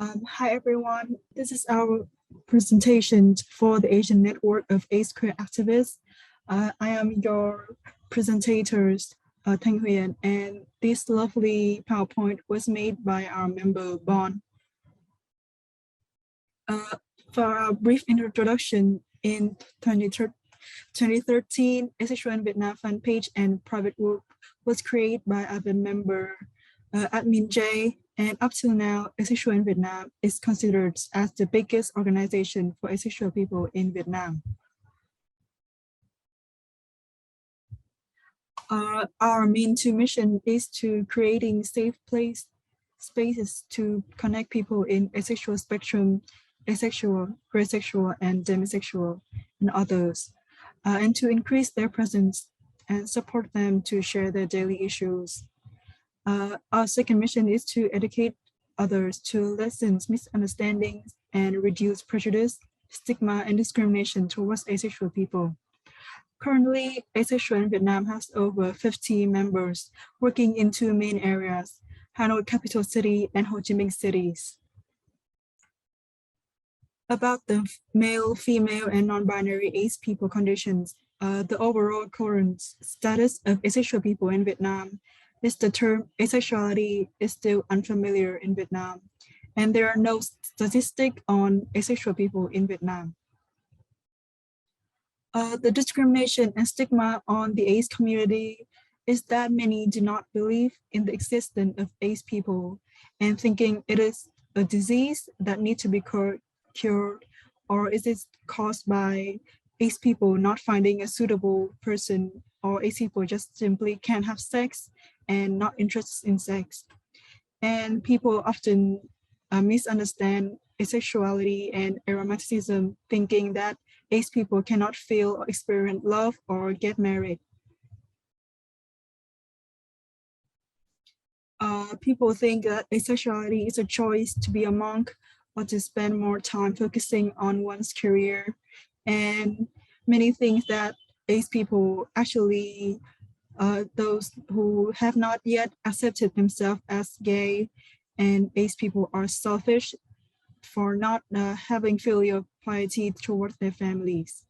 Hi everyone, this is our presentation for the Asian Network of AIDS Queer Activists. I am your presentators, Thanh Huyền, and this lovely PowerPoint was made by our member, Bon. For a brief introduction, in 2013, Asexual in Vietnam fan page and private group was created by our member, Admin J, and up till now, Asexual in Vietnam is considered as the biggest organization for asexual people in Vietnam. Our main two mission is to creating safe spaces to connect people in asexual spectrum, asexual, queersexual, and demisexual, and others, and to increase their presence and support them to share their daily issues. Our second mission is to educate others to lessen misunderstandings and reduce prejudice, stigma, and discrimination towards asexual people. Currently, Asexual in Vietnam has over 50 members working in two main areas, Hanoi capital city and Ho Chi Minh cities. About the male, female, and non-binary ace people conditions, the overall current status of asexual people in Vietnam is the term asexuality is still unfamiliar in Vietnam, and there are no statistics on asexual people in Vietnam. The discrimination and stigma on the ace community is that many do not believe in the existence of ace people and thinking it is a disease that needs to be cured, or is it caused by ace people not finding a suitable person, or ace people just simply can't have sex and not interested in sex. And people often misunderstand asexuality and aromanticism, thinking that ace people cannot feel or experience love or get married. People think that asexuality is a choice to be a monk or to spend more time focusing on one's career. And many think that ace people actually, those who have not yet accepted themselves as gay, and ace people are selfish for not having filial piety towards their families.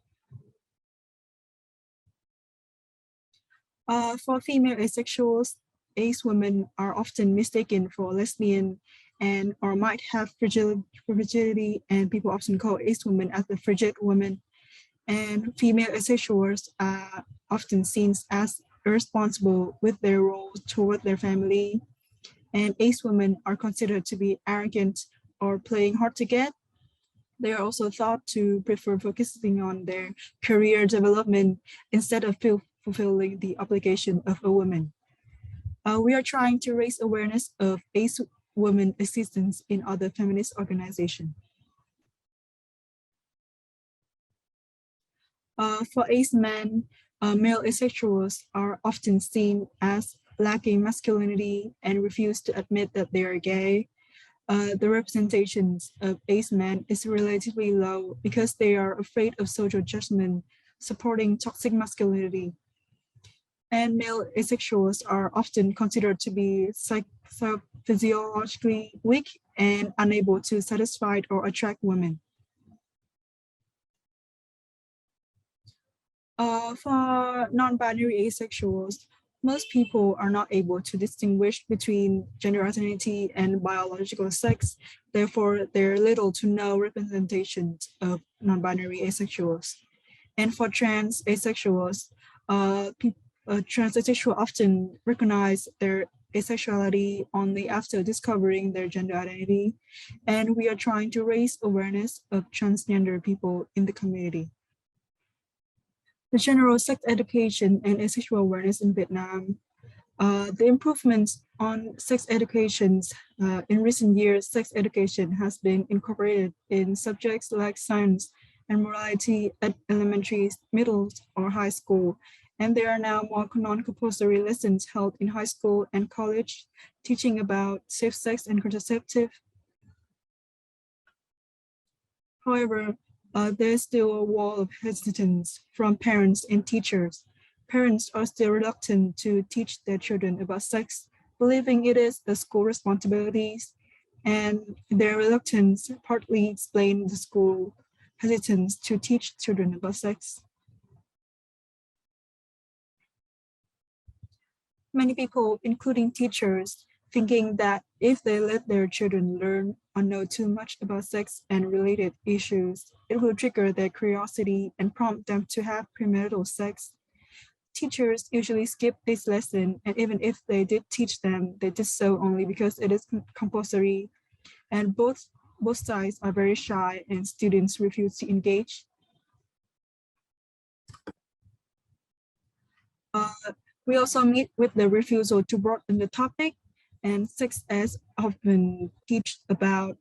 For female asexuals, ace women are often mistaken for lesbian and or might have frigidity, and people often call ace women as the frigid woman. And female asexuals are often seen as irresponsible with their roles toward their family. And ace women are considered to be arrogant or playing hard to get. They are also thought to prefer focusing on their career development instead of fulfilling the obligation of a woman. We are trying to raise awareness of ace women existence in other feminist organizations. For ace men, male asexuals are often seen as lacking masculinity and refuse to admit that they are gay. The representations of ace men is relatively low because they are afraid of social judgment, supporting toxic masculinity. And male asexuals are often considered to be physiologically weak and unable to satisfy or attract women. For non-binary asexuals, most people are not able to distinguish between gender identity and biological sex. Therefore, there are little to no representations of non-binary asexuals. And for trans asexuals, trans asexuals often recognize their asexuality only after discovering their gender identity. And we are trying to raise awareness of transgender people in the community. The general sex education and asexual awareness in Vietnam. The improvements on sex educations in recent years, sex education has been incorporated in subjects like science and morality at elementary, middle, or high school. And there are now more non-compulsory lessons held in high school and college, teaching about safe sex and contraceptive. However, there's still a wall of hesitance from parents and teachers. Parents are still reluctant to teach their children about sex, believing it is the school responsibilities. and their reluctance partly explain the school hesitance to teach children about sex. Many people, including teachers, thinking that if they let their children learn or know too much about sex and related issues, it will trigger their curiosity and prompt them to have premarital sex. Teachers usually skip this lesson, and even if they did teach them, they did so only because it is compulsory, and both sides are very shy and students refuse to engage. We also meet with the refusal to broaden the topic, and sex eds often teach about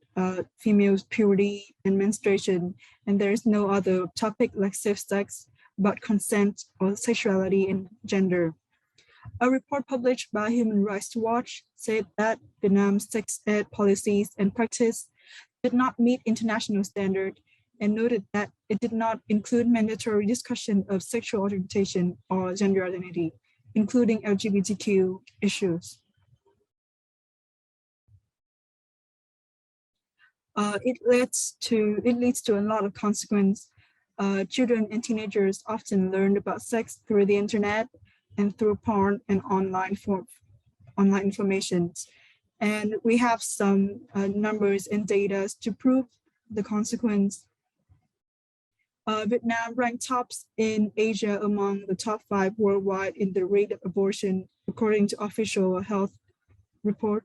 female puberty and menstruation, and there is no other topic like safe sex, about consent or sexuality and gender. A report published by Human Rights Watch said that Vietnam's sex ed policies and practice did not meet international standard, and noted that it did not include mandatory discussion of sexual orientation or gender identity, including LGBTQ issues. It leads to a lot of consequence. Children and teenagers often learn about sex through the internet and through porn and online information. And we have some numbers and data to prove the consequence. Vietnam ranked tops in Asia among the top 5 worldwide in the rate of abortion, according to official health report.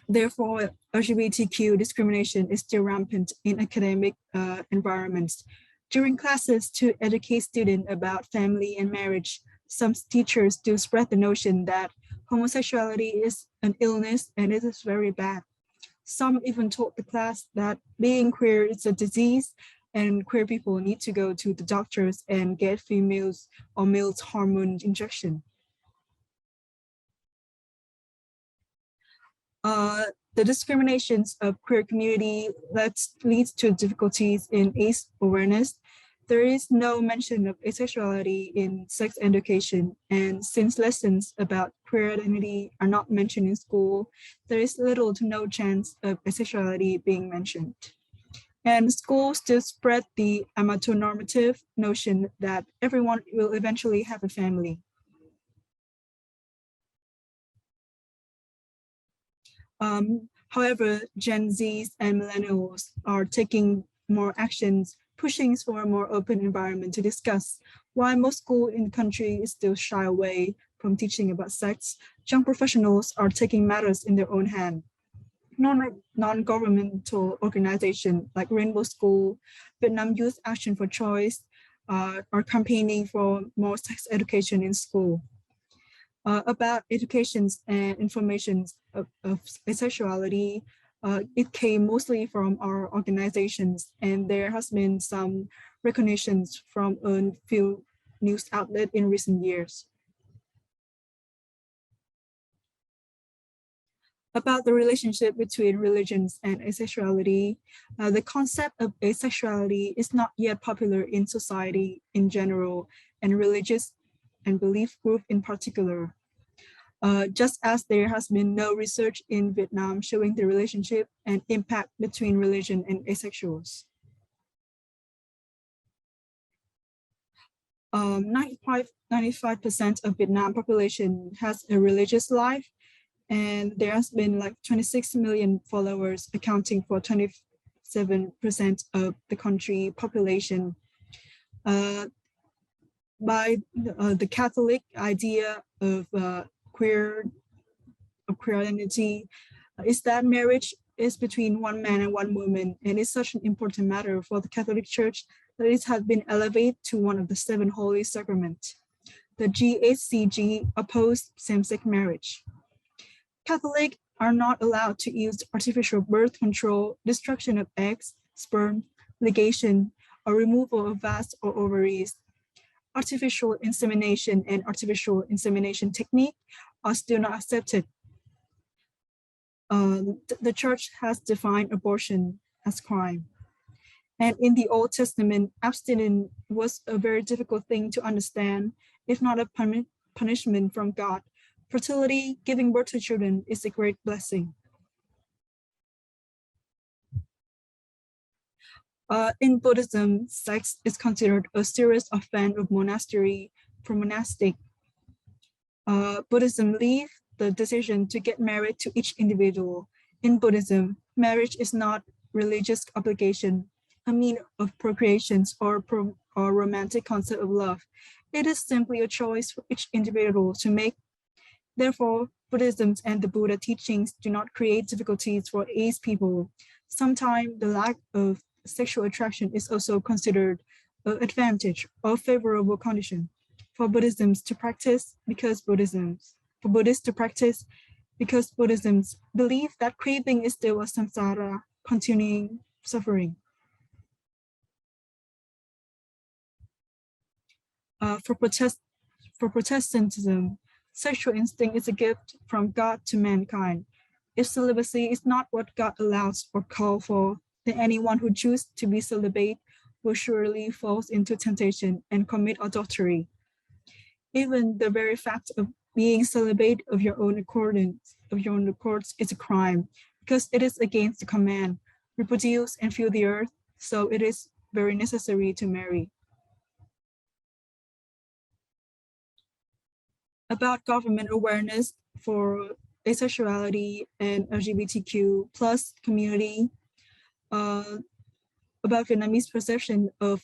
Therefore, LGBTQ discrimination is still rampant in academic environments. During classes to educate students about family and marriage, some teachers do spread the notion that homosexuality is an illness and it is very bad. Some even taught the class that being queer is a disease and queer people need to go to the doctors and get females or males hormone injection. The discriminations of queer community leads to difficulties in AIDS awareness. There is no mention of asexuality in sex education, and since lessons about queer identity are not mentioned in school, there is little to no chance of asexuality being mentioned. And schools still spread the amatonormative notion that everyone will eventually have a family. However, Gen Zs and millennials are taking more actions, pushing for a more open environment to discuss why most schools in the country still shy away from teaching about sex. Young professionals are taking matters in their own hand. Non-governmental organizations like Rainbow School, Vietnam Youth Action for Choice are campaigning for more sex education in school. About educations and information of asexuality, it came mostly from our organizations, and there has been some recognitions from a few news outlets in recent years. About the relationship between religions and asexuality, the concept of asexuality is not yet popular in society in general, and religious and belief group in particular. Just as there has been no research in Vietnam showing the relationship and impact between religion and asexuals. 95% of Vietnam population has a religious life, and there has been like 26 million followers, accounting for 27% of the country population. By the Catholic idea of queer identity is that marriage is between one man and one woman, and it's such an important matter for the Catholic Church that it has been elevated to one of the 7 holy sacraments. The GHCG opposed same-sex marriage. Catholics are not allowed to use artificial birth control, destruction of eggs, sperm, ligation, or removal of vas or ovaries. Artificial insemination and artificial insemination technique are still not accepted. The church has defined abortion as crime. And in the Old Testament, abstinence was a very difficult thing to understand, if not a punishment from God. Fertility, giving birth to children, is a great blessing. In Buddhism, sex is considered a serious offense of monastery for monastic. Buddhism leaves the decision to get married to each individual. In Buddhism, marriage is not religious obligation, a means of procreation or romantic concept of love. It is simply a choice for each individual to make. Therefore, Buddhism and the Buddha teachings do not create difficulties for ace people. Sometimes the lack of sexual attraction is also considered an advantage or favorable condition for Buddhism to practice because Buddhists to practice because Buddhism's believe that craving is still a samsara, continuing suffering. For Protestantism, sexual instinct is a gift from God to mankind. If celibacy is not what God allows or calls for, then anyone who chooses to be celibate will surely fall into temptation and commit adultery. Even the very fact of being celibate of your own accord is a crime, because it is against the command, reproduce and fill the earth, so it is very necessary to marry. About government awareness for asexuality and LGBTQ plus community, about Vietnamese perception of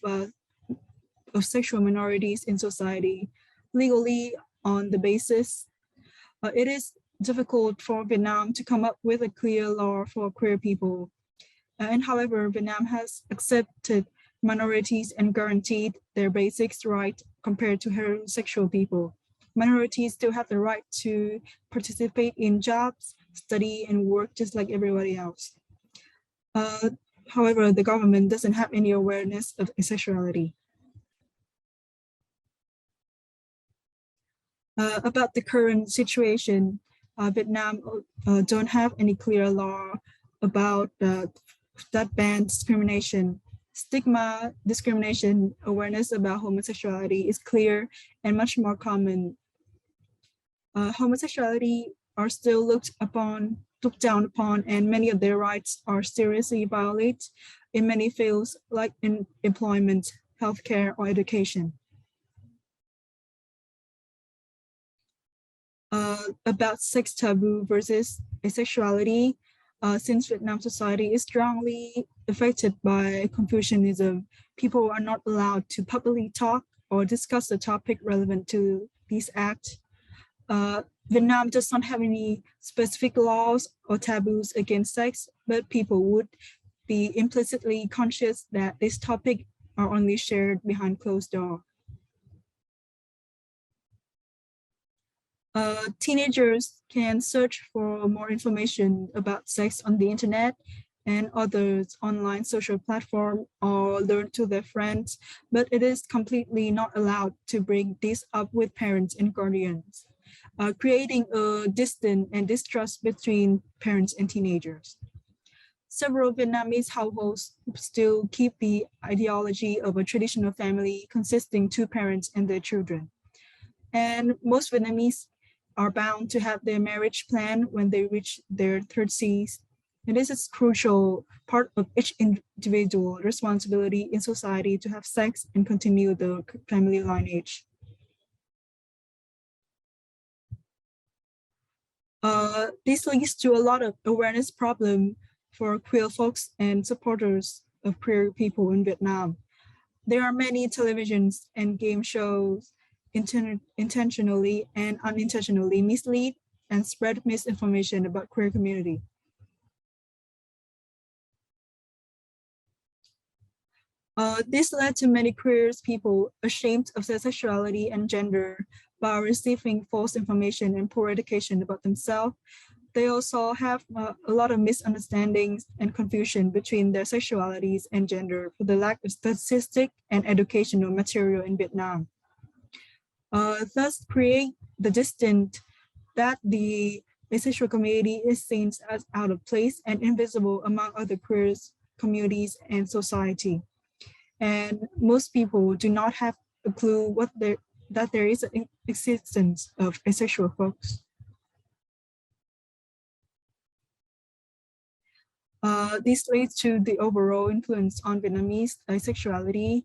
sexual minorities in society. Legally, on the basis, it is difficult for Vietnam to come up with a clear law for queer people. And however, Vietnam has accepted minorities and guaranteed their basic rights compared to heterosexual people. Minorities still have the right to participate in jobs, study, and work just like everybody else. However, the government doesn't have any awareness of asexuality. About the current situation, Vietnam don't have any clear law about that bans discrimination. Stigma, discrimination, awareness about homosexuality is clear and much more common. Homosexuality are still looked down upon, and many of their rights are seriously violated in many fields like in employment, healthcare, or education. About sex taboo versus asexuality, since Vietnam society is strongly affected by Confucianism, people are not allowed to publicly talk or discuss the topic relevant to these acts. Vietnam does not have any specific laws or taboos against sex, but people would be implicitly conscious that this topic are only shared behind closed doors. Teenagers can search for more information about sex on the internet and others online social platform or learn to their friends, but it is completely not allowed to bring this up with parents and guardians, creating a distance and distrust between parents and teenagers. Several Vietnamese households still keep the ideology of a traditional family consisting two parents and their children. And most Vietnamese are bound to have their marriage plan when they reach their 30s. And this is crucial part of each individual responsibility in society to have sex and continue the family lineage. This leads to a lot of awareness problem for queer folks and supporters of queer people in Vietnam. There are many televisions and game shows intentionally and unintentionally mislead and spread misinformation about queer community. This led to many queer people ashamed of their sexuality and gender by receiving false information and poor education about themselves. They also have a lot of misunderstandings and confusion between their sexualities and gender for the lack of statistic and educational material in Vietnam. Thus create the distance that the asexual community is seen as out of place and invisible among other queer communities and society. And most people do not have a clue that there is an existence of asexual folks. This leads to the overall influence on Vietnamese asexuality.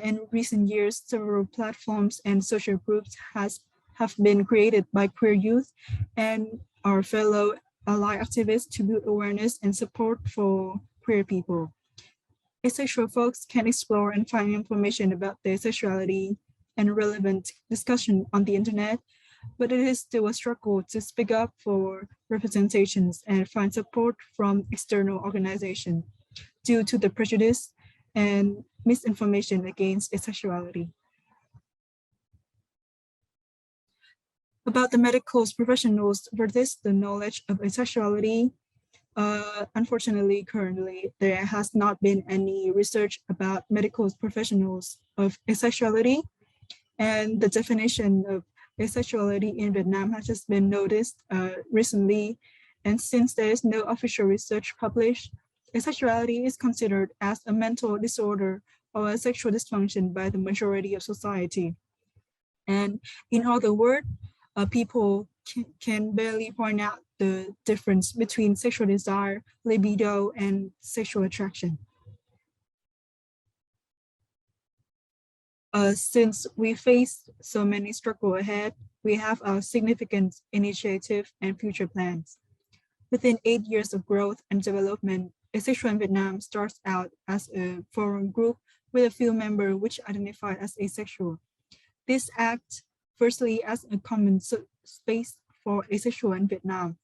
In recent years, several platforms and social groups have been created by queer youth and our fellow ally activists to build awareness and support for queer people. Asexual folks can explore and find information about their sexuality and relevant discussion on the internet, but it is still a struggle to speak up for representations and find support from external organizations due to the prejudice and misinformation against asexuality. About the medical professionals versus the knowledge of asexuality, unfortunately, currently, there has not been any research about medical professionals of asexuality, and the definition of asexuality in Vietnam has just been noticed recently. And since there is no official research published, asexuality is considered as a mental disorder or a sexual dysfunction by the majority of society. And in other words, people can barely point out the difference between sexual desire, libido, and sexual attraction. Since we face so many struggles ahead, we have a significant initiative and future plans. Within 8 years of growth and development, Asexual in Vietnam starts out as a forum group with a few members which identify as asexual. This acts firstly as a common space for asexual in Vietnam.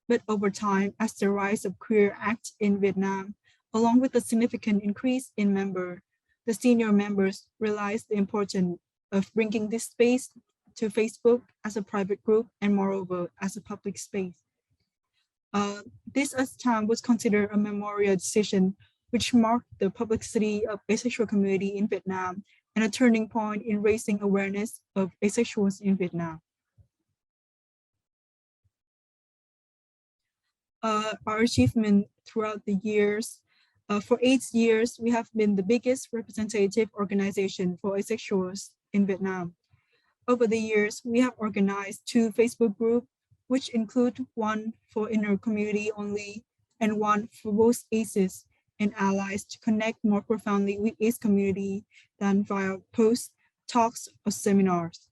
But over time, as the rise of queer acts in Vietnam, along with a significant increase in members, the senior members realized the importance of bringing this space to Facebook as a private group and moreover as a public space. This at the time was considered a memorial decision which marked the publicity of asexual community in Vietnam and a turning point in raising awareness of asexuals in Vietnam. Our achievement throughout the years, for 8 years, we have been the biggest representative organization for asexuals in Vietnam. Over the years, we have organized 2 Facebook groups, which include one for inner community only and one for both aces and allies to connect more profoundly with ace community than via posts, talks, or seminars.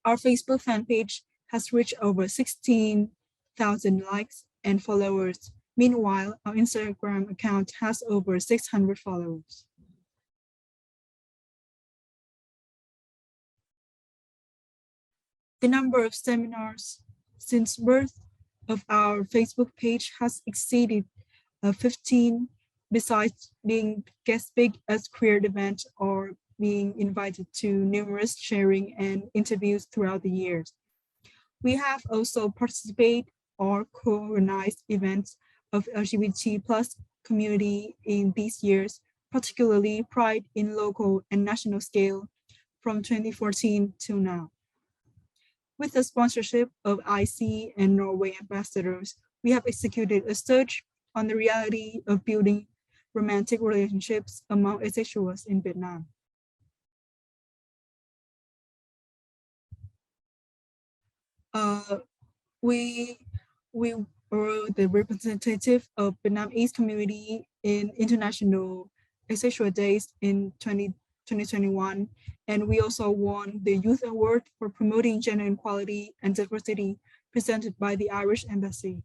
Our Facebook fan page has reached over 16,000 likes and followers. Meanwhile, our Instagram account has over 600 followers. The number of seminars since birth of our Facebook page has exceeded 15, besides being guest big as queer events or being invited to numerous sharing and interviews throughout the years. We have also participated or co-organized events of LGBT plus community in these years, particularly Pride in local and national scale from 2014 to now. With the sponsorship of IC and Norway ambassadors, we have executed a search on the reality of building romantic relationships among asexuals in Vietnam. We were the representative of Vietnamese community in International Asexual Days in 2021, and we also won the Youth Award for promoting gender equality and diversity presented by the Irish Embassy.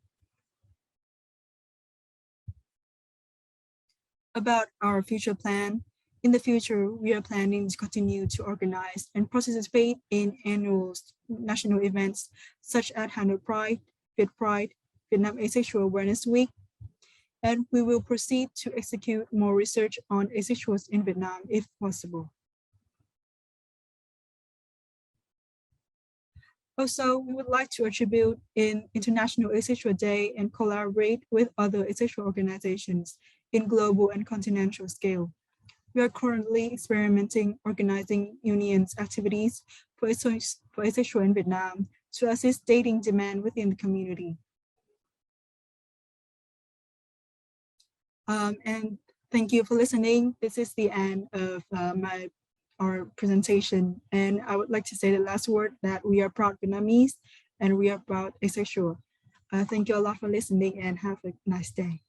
About our future plan, in the future, we are planning to continue to organize and participate in annual national events such as Hanoi Pride, Viet Pride, Vietnam Asexual Awareness Week, and we will proceed to execute more research on asexuals in Vietnam if possible. Also, we would like to attribute in International Asexual Day and collaborate with other asexual organizations in global and continental scale. We are currently experimenting organizing unions activities for asexual in Vietnam to assist dating demand within the community. And thank you for listening. This is the end of my our presentation. And I would like to say the last word that we are proud Vietnamese and we are proud asexual. Thank you a lot for listening and have a nice day.